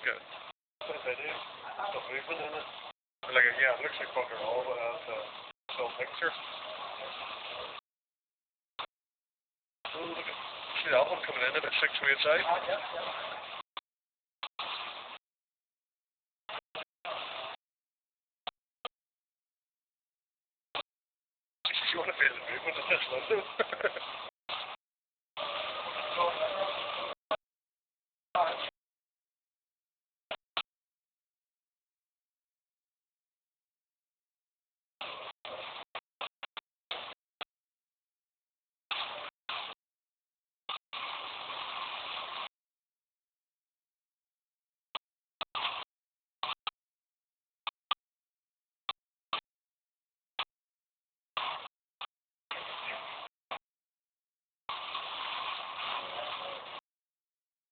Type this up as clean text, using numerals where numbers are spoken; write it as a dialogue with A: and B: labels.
A: good. Yes, I do. Some movement in it. Like, yeah, it looks like fucking all, but it has a full picture. Oh, look at, see that one coming in a bit 6 ways out.